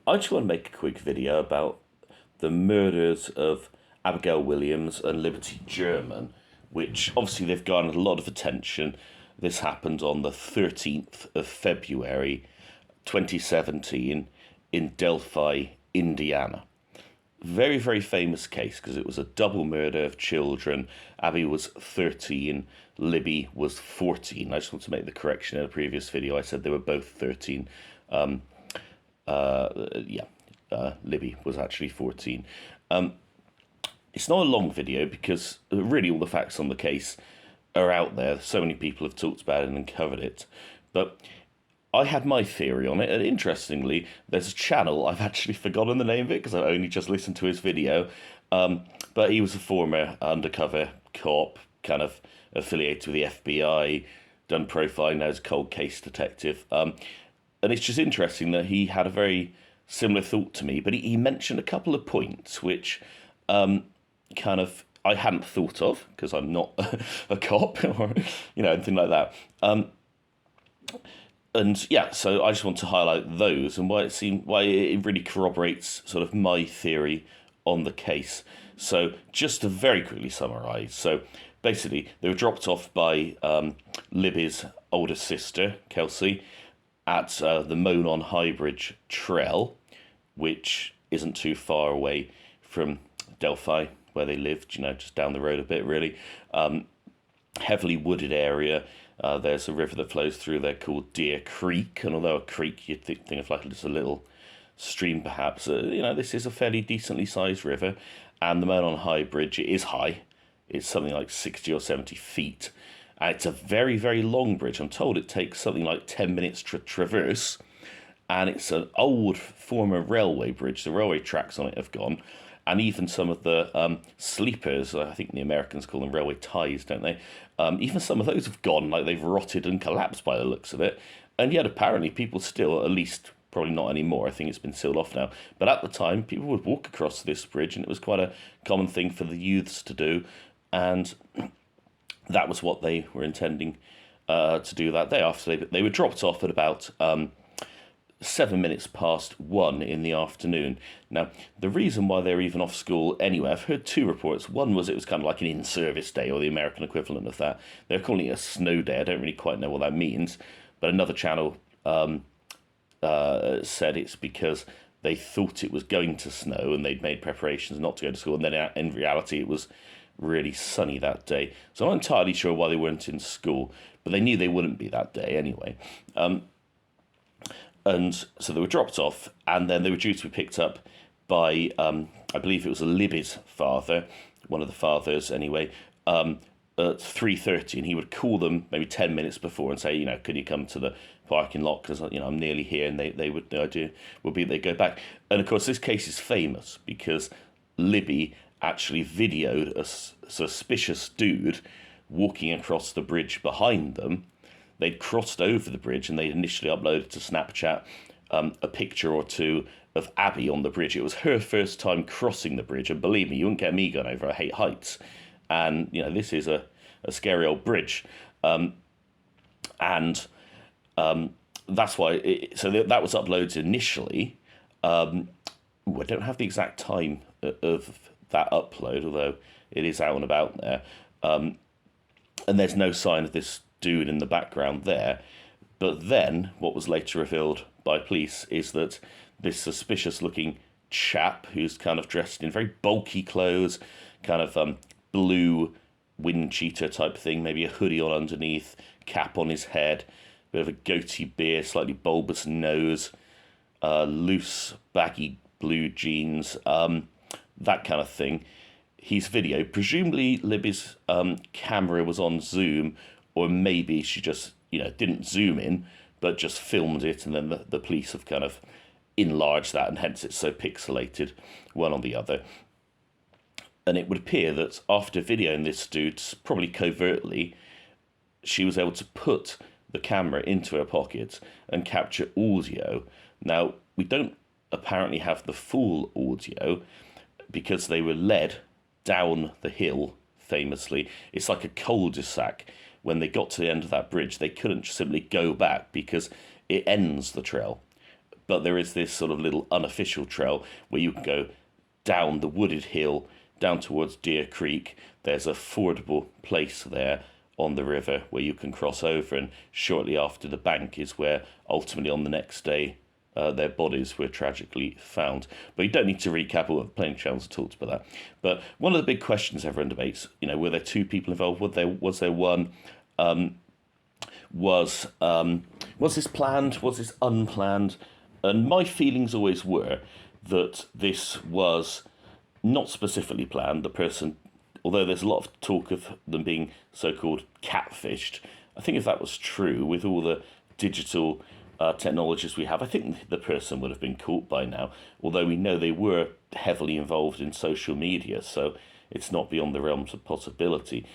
I just want to make a quick video about the murders of Abigail Williams and Liberty German, which obviously they've garnered a lot of attention. This happened on the 13th of February 2017 in Delphi, Indiana. Very, very famous case because it was a double murder of children. Abby was 13, Libby was 14. I just want to make the correction in a previous video. I said they were both 13. Um, Libby was actually 14. It's not a long video because really all the facts on the case are out there. So many people have talked about it and covered it. But I had my theory on it, and interestingly, there's a channel, I've actually forgotten the name of it because I only just listened to his video, but he was a former undercover cop, kind of affiliated with the FBI, done profiling, now he's a cold case detective. And it's just interesting that he had a very similar thought to me, but he mentioned a couple of points which kind of I hadn't thought of because I'm not a cop or anything like that. And yeah, so I just want to highlight those and why it really corroborates sort of my theory on the case. So just to very quickly summarise, so basically they were dropped off by Libby's older sister Kelsey at the Monon High Bridge Trail, which isn't too far away from Delphi where they lived, just down the road a bit really. Heavily wooded area. There's a river that flows through there called Deer Creek, and although a creek you'd think of like just a little stream perhaps, this is a fairly decently sized river, and the Monon High Bridge, it is high. It's something like 60 or 70 feet, and it's a very, very long bridge. I'm told it takes something like 10 minutes to traverse, and it's an old former railway bridge. The railway tracks on it have gone, and even some of the sleepers, I think the Americans call them railway ties, don't they? Even some of those have gone, like they've rotted and collapsed by the looks of it. And yet apparently people still, at least probably not anymore, I think it's been sealed off now, but at the time people would walk across this bridge and it was quite a common thing for the youths to do, and that was what they were intending to do that day. After they were dropped off at about 1:07 in the afternoon. Now, the reason why they're even off school anyway, I've heard two reports. One was it was kind of like an in-service day, or the American equivalent of that. They're calling it a snow day. I don't really quite know what that means. But another channel said it's because they thought it was going to snow and they'd made preparations not to go to school. And then in reality, it was really sunny that day. So I'm not entirely sure why they weren't in school, but they knew they wouldn't be that day anyway. And so they were dropped off, and then they were due to be picked up by, I believe it was Libby's father, one of the fathers anyway, at 3:30, and he would call them maybe 10 minutes before and say, can you come to the parking lot because, I'm nearly here, and they would, the idea would be they go back. And of course, this case is famous because Libby actually videoed a suspicious dude walking across the bridge behind them. They'd crossed over the bridge and they'd initially uploaded to Snapchat a picture or two of Abby on the bridge. It was her first time crossing the bridge, and believe me, you wouldn't get me going over. I hate heights, and this is a scary old bridge, and that's why. That was uploaded initially. I don't have the exact time of that upload, although it is out and about there, and there's no sign of this dude in the background there. But then what was later revealed by police is that this suspicious looking chap, who's kind of dressed in very bulky clothes, kind of blue wind cheater type thing, maybe a hoodie on underneath, cap on his head, bit of a goatee beard, slightly bulbous nose, loose baggy blue jeans, that kind of thing. He's videoed. Presumably Libby's camera was on zoom, or maybe she just, didn't zoom in, but just filmed it, and then the police have kind of enlarged that, and hence it's so pixelated, one on the other. And it would appear that after videoing this dude, probably covertly, she was able to put the camera into her pocket and capture audio. Now, we don't apparently have the full audio because they were led down the hill, famously. It's like a cul-de-sac. When they got to the end of that bridge, they couldn't simply go back because it ends the trail. but there is this sort of little unofficial trail where you can go down the wooded hill, down towards Deer Creek. There's a fordable place there on the river where you can cross over, and shortly after the bank is where ultimately on the next day their bodies were tragically found. But you don't need to recap all the plenty channels talked about that. But one of the big questions everyone debates, were there two people involved? Was there one? Was this planned? Was this unplanned? And my feelings always were that this was not specifically planned. The person, although there's a lot of talk of them being so-called catfished, I think if that was true, with all the digital technologies we have, I think the person would have been caught by now, although we know they were heavily involved in social media, so it's not beyond the realms of possibility.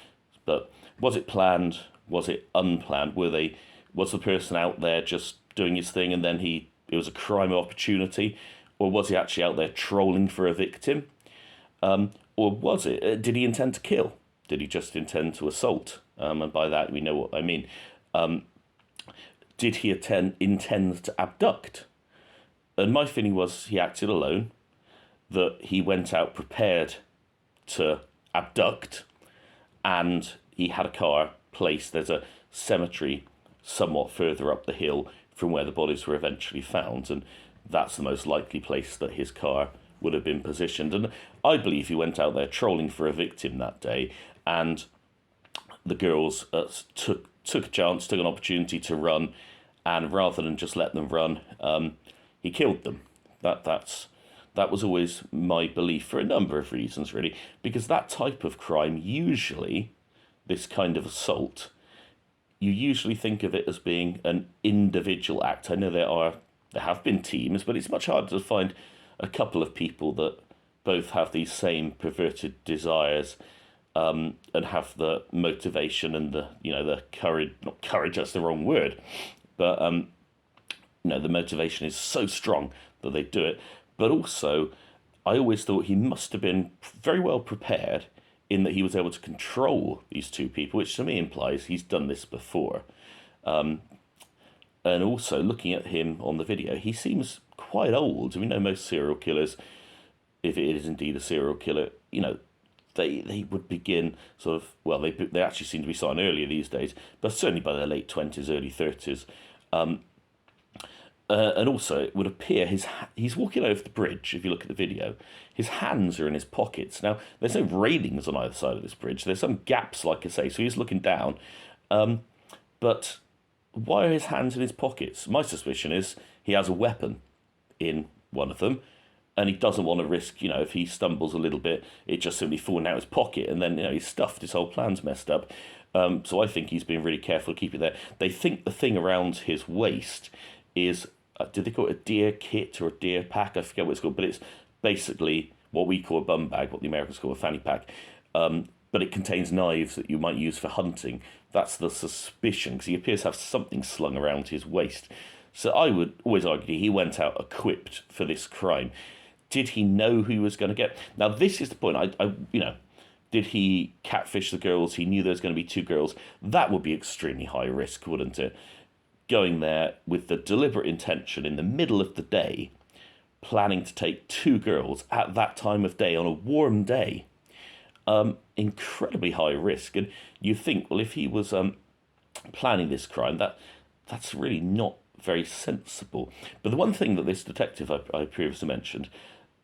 But was it planned? Was it unplanned? Was the person out there just doing his thing and then it was a crime of opportunity? Or was he actually out there trolling for a victim? Or was it, did he intend to kill? Did he just intend to assault? And by that we know what I mean. Did he intend to abduct? And my feeling was he acted alone, that he went out prepared to abduct, and he had a car placed. There's a cemetery somewhat further up the hill from where the bodies were eventually found, and that's the most likely place that his car would have been positioned. And I believe he went out there trolling for a victim that day, and the girls took a chance, took an opportunity to run, and rather than just let them run, he killed them. That was always my belief for a number of reasons, really, because that type of crime, usually, this kind of assault, you usually think of it as being an individual act. I know there have been teams, but it's much harder to find a couple of people that both have these same perverted desires, and have the motivation and the courage. Not courage, that's the wrong word, but the motivation is so strong that they do it. But also, I always thought he must have been very well prepared, in that he was able to control these two people, which to me implies he's done this before. And also, looking at him on the video, he seems quite old. We know most serial killers, if it is indeed a serial killer, they would begin sort of, well, they actually seem to be starting earlier these days, but certainly by their late 20s, early 30s. And also, it would appear he's walking over the bridge, if you look at the video. His hands are in his pockets. Now, there's no railings on either side of this bridge. There's some gaps, like I say, so he's looking down. But why are his hands in his pockets? My suspicion is he has a weapon in one of them, and he doesn't want to risk, if he stumbles a little bit, it just simply falling out of his pocket, and then, he's stuffed, his whole plan's messed up. So I think he's been really careful to keep it there. They think the thing around his waist is, did they call it a deer kit or a deer pack? I forget what it's called, but it's basically what we call a bum bag, what the Americans call a fanny pack. But it contains knives that you might use for hunting. That's the suspicion, because he appears to have something slung around his waist. So I would always argue he went out equipped for this crime. Did he know who he was going to get? Now, this is the point. Did he catfish the girls? He knew there was going to be two girls. That would be extremely high risk, wouldn't it? Going there with the deliberate intention in the middle of the day, planning to take two girls at that time of day on a warm day. Incredibly high risk. And you think, well, if he was planning this crime, that's really not very sensible. But the one thing that this detective I previously mentioned,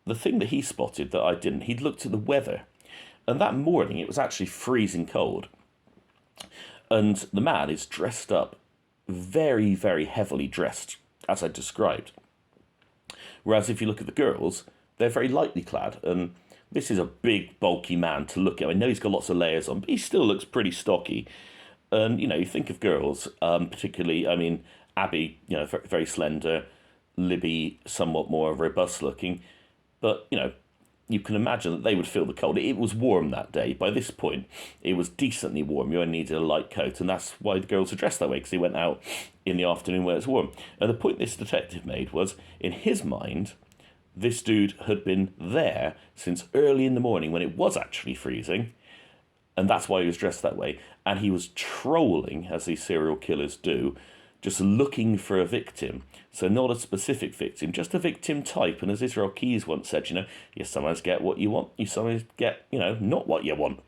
the thing that he spotted that I didn't, he'd looked at the weather. And that morning, it was actually freezing cold. And the man is dressed up, very, very heavily dressed, as I described. Whereas if you look at the girls, they're very lightly clad. And this is a big, bulky man to look at. I know he's got lots of layers on, but he still looks pretty stocky. And, you think of girls, particularly, Abby, very slender, Libby, somewhat more robust looking. But, you can imagine that they would feel the cold. It was warm that day. By this point, it was decently warm. You only needed a light coat, and that's why the girls were dressed that way, because they went out in the afternoon where it's warm. And the point this detective made was, in his mind, this dude had been there since early in the morning when it was actually freezing, and that's why he was dressed that way. And he was trolling, as these serial killers do, just looking for a victim. So not a specific victim, just a victim type. And as Israel Keyes once said, you sometimes get what you want, you sometimes get, not what you want.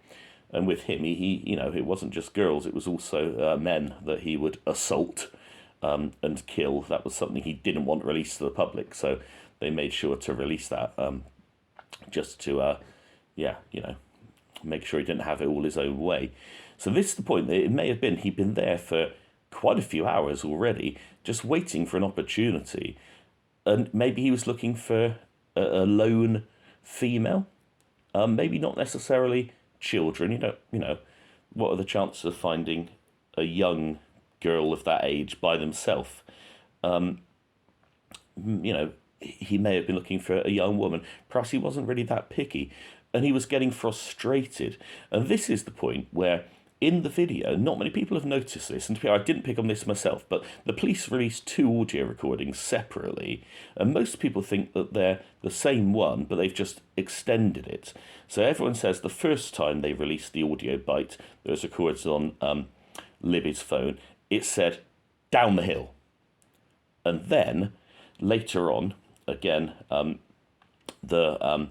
And with him, he it wasn't just girls, it was also men that he would assault and kill. That was something he didn't want released to the public. So they made sure to release that just to, make sure he didn't have it all his own way. So this is the point. It may have been he'd been there for quite a few hours already, just waiting for an opportunity. And maybe he was looking for a lone female, maybe not necessarily children. What are the chances of finding a young girl of that age by themselves? He may have been looking for a young woman. Perhaps he wasn't really that picky, and he was getting frustrated. And this is the point where, in the video, not many people have noticed this, and to be honest, I didn't pick on this myself, but the police released 2 audio recordings separately, and most people think that they're the same one, but they've just extended it. So everyone says the first time they released the audio bite that was recorded on Libby's phone, it said, "down the hill." And then, later on, again, the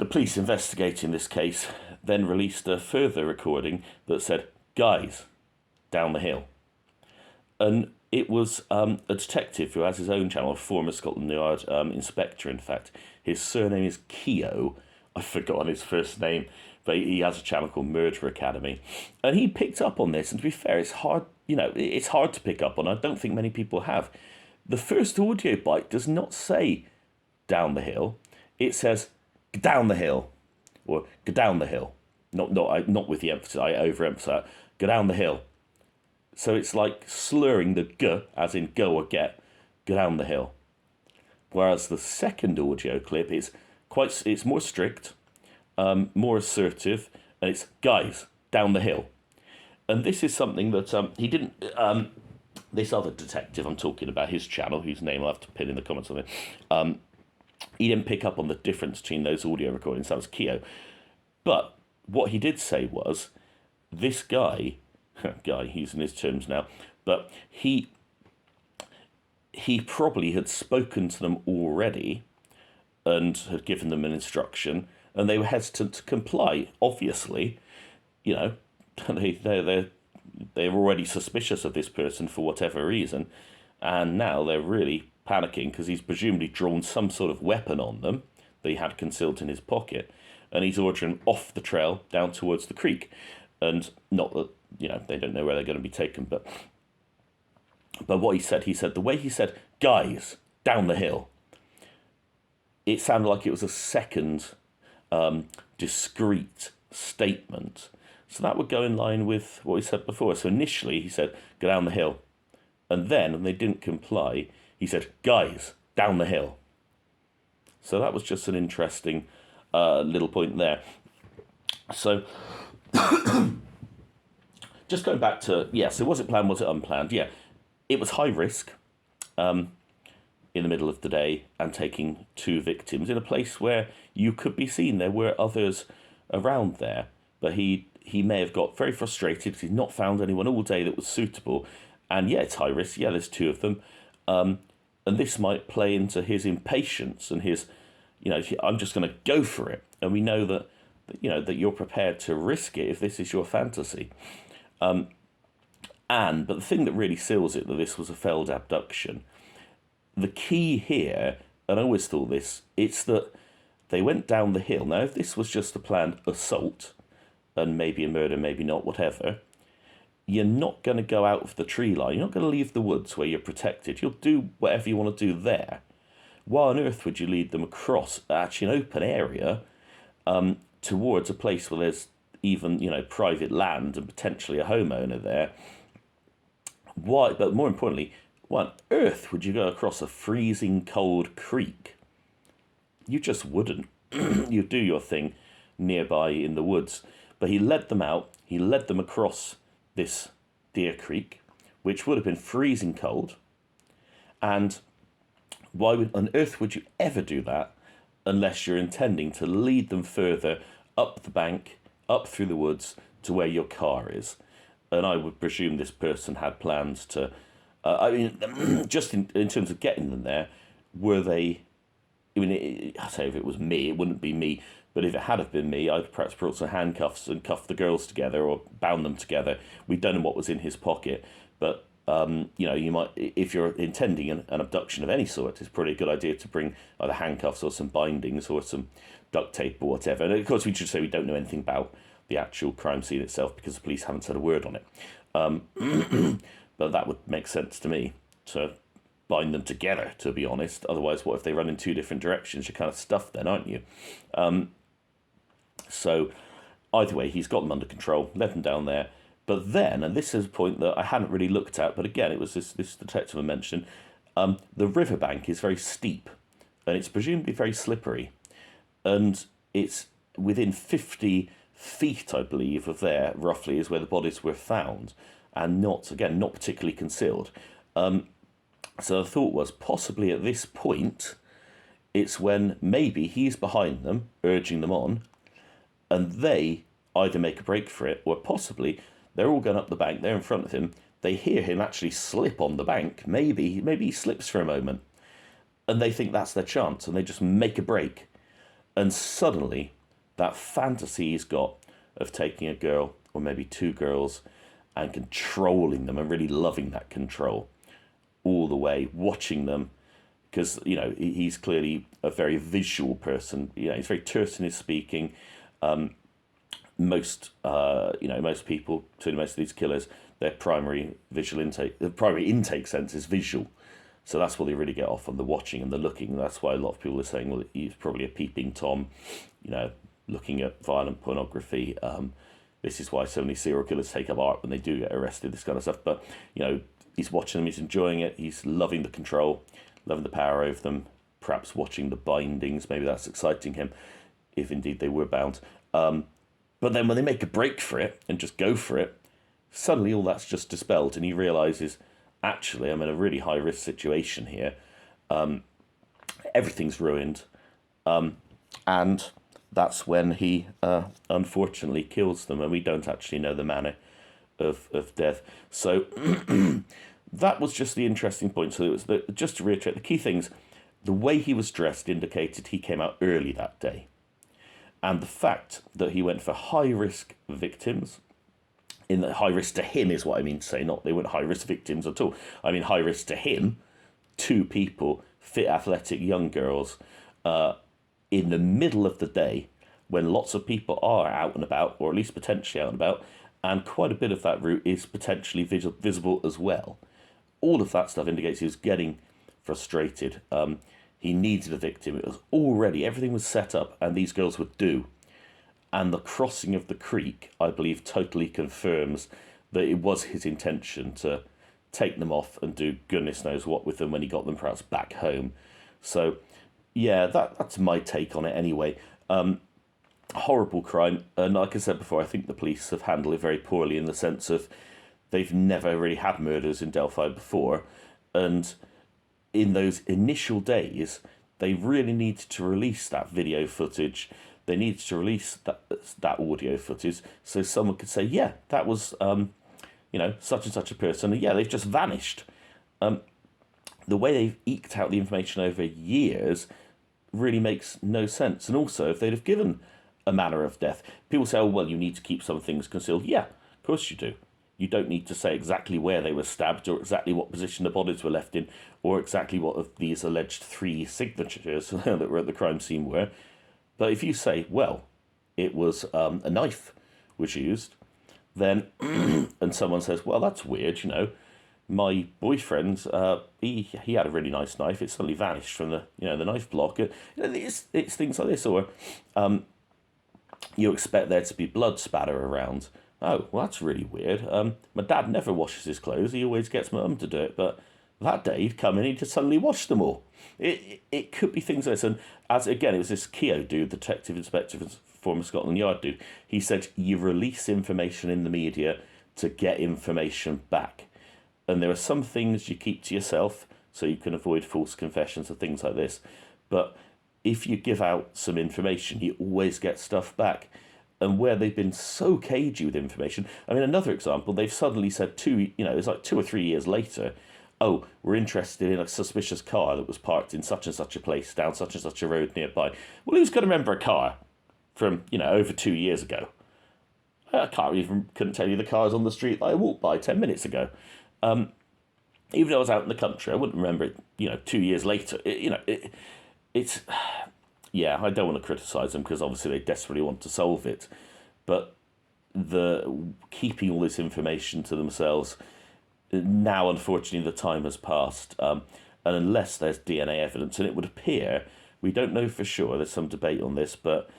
police investigating this case then released a further recording that said, "guys, down the hill." And it was a detective who has his own channel, a former Scotland Yard inspector, in fact. His surname is Keogh. I've forgotten his first name, but he has a channel called Murder Academy. And he picked up on this, and to be fair, it's hard, it's hard to pick up on. I don't think many people have. The first audio bite does not say "down the hill." It says "down the hill," or "go down the hill." Not with the emphasis. I overemphasize. "Go down the hill." So it's like slurring the "g" as in go or get. "Go down the hill." Whereas the second audio clip is it's more strict, more assertive, and it's "guys, down the hill." And this is something that he didn't. This other detective I'm talking about, his channel, whose name I'll have to pin in the comments on it, he didn't pick up on the difference between those audio recordings. That was Keogh. But what he did say was, this guy, using his terms now, but he probably had spoken to them already and had given them an instruction, and they were hesitant to comply. Obviously, they're already suspicious of this person for whatever reason, and now they're really panicking because he's presumably drawn some sort of weapon on them that he had concealed in his pocket, and he's ordering them off the trail down towards the creek. And not that, they don't know where they're going to be taken, but what he said, the way he said, "guys, down the hill," it sounded like it was a second discreet statement. So that would go in line with what he said before. So initially he said, "go down the hill." And then, when they didn't comply, he said, "guys, down the hill." So that was just an interesting little point there. So, just going back to, so was it planned, was it unplanned? Yeah, it was high risk in the middle of the day and taking 2 victims in a place where you could be seen. There were others around there, but he may have got very frustrated because he's not found anyone all day that was suitable. And it's high risk. Yeah, there's 2 of them. And this might play into his impatience and his, I'm just going to go for it. And we know that you're prepared to risk it if this is your fantasy. But the thing that really seals it, that this was a failed abduction, the key here, and I always thought this, it's that they went down the hill. Now, if this was just a planned assault, and maybe a murder, maybe not, whatever, you're not going to go out of the tree line. You're not going to leave the woods where you're protected. You'll do whatever you want to do there. Why on earth would you lead them across actually an open area towards a place where there's even, private land and potentially a homeowner there? Why? But more importantly, why on earth would you go across a freezing cold creek? You just wouldn't. You'd do your thing nearby in the woods. But he led them out. He led them across this Deer Creek, which would have been freezing cold. And why on earth would you ever do that unless you're intending to lead them further up the bank, up through the woods to where your car is? And I would presume this person had plans to I mean, just in terms of getting them there, were they? I mean, I say if it was me, it wouldn't be me. But if it had have been me, I'd perhaps brought some handcuffs and cuffed the girls together or bound them together. We don't know what was in his pocket, but you might, if you're intending an abduction of any sort, it's probably a good idea to bring either handcuffs or some bindings or some duct tape or whatever. And of course, we should say we don't know anything about the actual crime scene itself because the police haven't said a word on it. But that would make sense to me to bind them together, to be honest. Otherwise, what if they run in two different directions? You're kind of stuffed then, aren't you? So either way, he's got them under control, led them down there. But then, and this is a point that I hadn't really looked at, but again, it was this detective I mentioned, the riverbank is very steep and it's presumably very slippery. And it's within 50 feet, I believe, of there, roughly, is where the bodies were found. And not particularly concealed. So the thought was possibly at this point, it's when maybe he's behind them, urging them on, and they either make a break for it, or possibly they're all going up the bank, they're in front of him, they hear him actually slip on the bank, maybe he slips for a moment, and they think that's their chance, and they just make a break. And suddenly, that fantasy he's got of taking a girl, or maybe two girls, and controlling them and really loving that control all the way, watching them, because he's clearly a very visual person. He's very terse in his speaking. Most people, certainly most of these killers, their primary intake sense is visual. So that's what they really get off on, the watching and the looking. That's why a lot of people are saying, well, he's probably a peeping Tom, looking at violent pornography. This is why so many serial killers take up art when they do get arrested, this kind of stuff. But, he's watching them, he's enjoying it, he's loving the control, loving the power over them, perhaps watching the bindings, maybe that's exciting him, if indeed they were bound. But then when they make a break for it and just go for it, suddenly all that's just dispelled and he realises, actually, I'm in a really high-risk situation here. Everything's ruined. And that's when he unfortunately kills them, and we don't actually know the manner of death. So that was just the interesting point. So it was just to reiterate, the key things, the way he was dressed indicated he came out early that day. And the fact that he went for high-risk victims, in the high risk to him is what I mean to say, not they weren't high-risk victims at all. I mean high risk to him, two people, fit, athletic young girls, in the middle of the day when lots of people are out and about, or at least potentially out and about, and quite a bit of that route is potentially visible as well. All of that stuff indicates he was getting frustrated. He needed a victim. It was already, everything was set up, and these girls would do. And the crossing of the creek, I believe, totally confirms that it was his intention to take them off and do goodness knows what with them when he got them perhaps back home. So, yeah, that's my take on it anyway. Horrible crime, and like I said before, I think the police have handled it very poorly in the sense of they've never really had murders in Delphi before, and in those initial days, they really needed to release that video footage. They needed to release that audio footage so someone could say, yeah, that was such and such a person, and yeah, they've just vanished. The way they've eked out the information over years really makes no sense. And also, if they'd have given a manner of death, people say, oh, well, you need to keep some things concealed. Yeah, of course you do. You don't need to say exactly where they were stabbed or exactly what position the bodies were left in or exactly what of these alleged 3 signatures that were at the crime scene were. But if you say, well, it was a knife was used, then, and someone says, well, that's weird, my boyfriend, he had a really nice knife. It suddenly vanished from the knife block. It's things like this, or you expect there to be blood spatter around. Oh, well, that's really weird. My dad never washes his clothes. He always gets my mum to do it, but that day he'd come in, he'd just suddenly wash them all. It could be things like this. And as again, it was this Keogh dude, the detective inspector from former Scotland Yard dude. He said, you release information in the media to get information back. And there are some things you keep to yourself so you can avoid false confessions and things like this. But if you give out some information, you always get stuff back. And where they've been so cagey with information, I mean, another example, they've suddenly said it's like 2 or 3 years later, oh, we're interested in a suspicious car that was parked in such and such a place down such and such a road nearby. Well, who's going to remember a car from, over 2 years ago? I can't even couldn't tell you the cars on the street that I walked by 10 minutes ago. Even though I was out in the country, I wouldn't remember it. 2 years later. It's yeah. I don't want to criticise them because obviously they desperately want to solve it, but the keeping all this information to themselves now, unfortunately, the time has passed, and unless there's DNA evidence, and it would appear we don't know for sure. There's some debate on this, but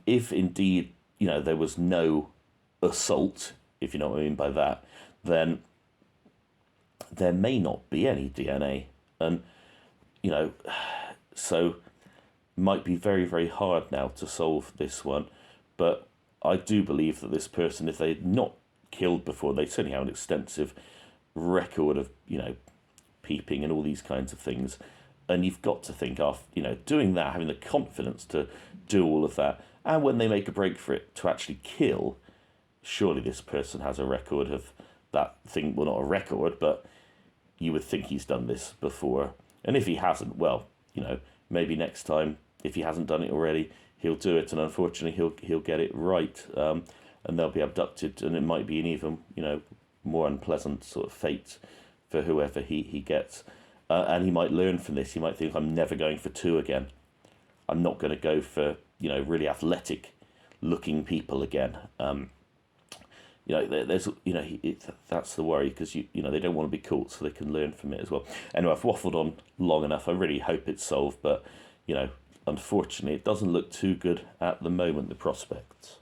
if indeed there was no assault, if you know what I mean by that, then there may not be any DNA. And, so might be very, very hard now to solve this one. But I do believe that this person, if they'd not killed before, they certainly have an extensive record of, peeping and all these kinds of things. And you've got to think of, doing that, having the confidence to do all of that. And when they make a break for it to actually kill, surely this person has a record of that thing. Well, not a record, but you would think he's done this before. And if he hasn't, well, maybe next time, if he hasn't done it already, he'll do it. And unfortunately, he'll get it right. And they'll be abducted. And it might be an even, more unpleasant sort of fate for whoever he gets. And he might learn from this. He might think, I'm never going for two again. I'm not going to go for, really athletic looking people again. There's, that's the worry because, they don't want to be caught so they can learn from it as well. Anyway, I've waffled on long enough. I really hope it's solved, but, unfortunately, it doesn't look too good at the moment, the prospects.